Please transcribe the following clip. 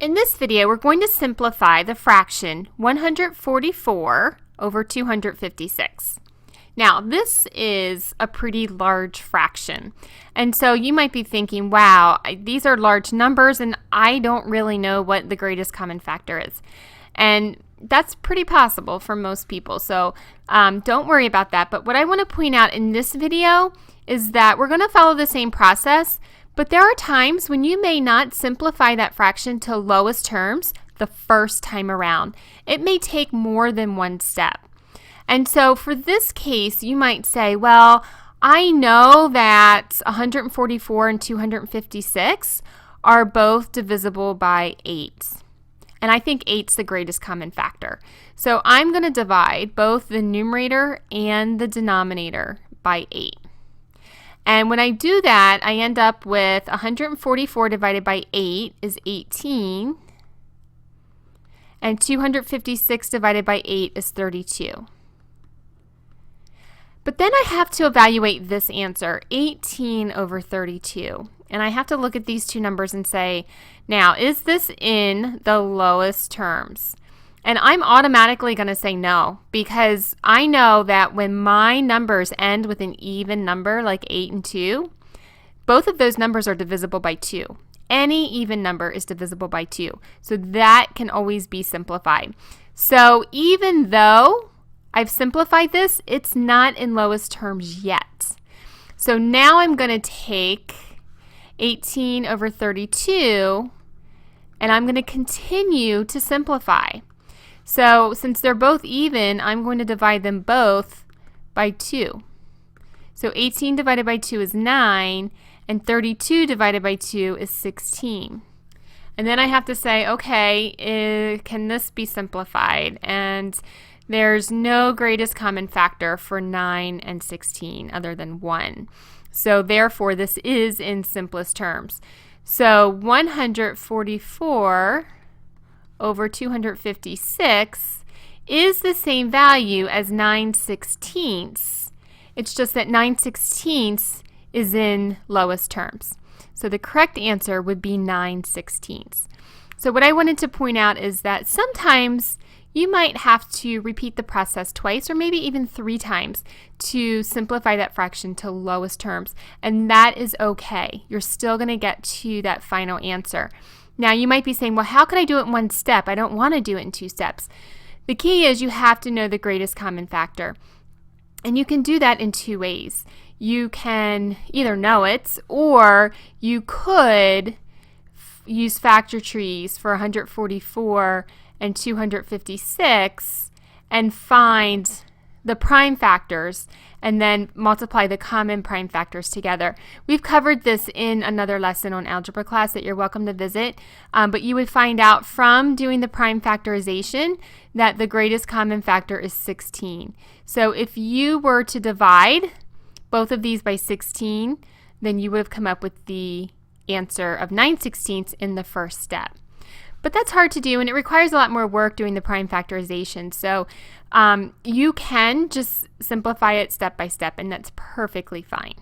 In this video, we're going to simplify the fraction 144 over 256. Now, this is a pretty large fraction. And so you might be thinking, wow, these are large numbers and I don't really know what the greatest common factor is. And that's pretty possible for most people. So don't worry about that. But what I want to point out in this video is that we're going to follow the same process, but there are times when you may not simplify that fraction to lowest terms the first time around. It may take more than one step. And so for this case, you might say, well, I know that 144 and 256 are both divisible by 8. And I think 8's the greatest common factor. So I'm going to divide both the numerator and the denominator by 8. And when I do that, I end up with 144 divided by 8 is 18. And 256 divided by 8 is 32. But then I have to evaluate this answer, 18 over 32. And I have to look at these two numbers and say, now, is this in the lowest terms? And I'm automatically going to say no, because I know that when my numbers end with an even number like 8 and 2, both of those numbers are divisible by 2. Any even number is divisible by 2. So that can always be simplified. So even though I've simplified this, it's not in lowest terms yet. So now I'm going to take 18 over 32, and I'm going to continue to simplify. So since they're both even, I'm going to divide them both by 2. So 18 divided by 2 is 9, and 32 divided by 2 is 16. And then I have to say, okay, can this be simplified? And there's no greatest common factor for 9 and 16 other than 1. So therefore, this is in simplest terms. So 144 over 256 is the same value as 9/16. It's just that 9/16 is in lowest terms. So the correct answer would be 9/16. So what I wanted to point out is that sometimes you might have to repeat the process twice or maybe even 3 times to simplify that fraction to lowest terms. And that is okay. You're still going to get to that final answer. Now you might be saying, well, how can I do it in one step? I don't want to do it in 2 steps. The key is you have to know the greatest common factor. And you can do that in 2 ways. You can either know it, or you could use factor trees for 144 and 256 and find the prime factors and then multiply the common prime factors together. We've covered this in another lesson on algebra class that you're welcome to visit, but you would find out from doing the prime factorization that the greatest common factor is 16. So if you were to divide both of these by 16, then you would have come up with the answer of 9/16 in the first step. But that's hard to do, and it requires a lot more work doing the prime factorization. So you can just simplify it step by step, and that's perfectly fine.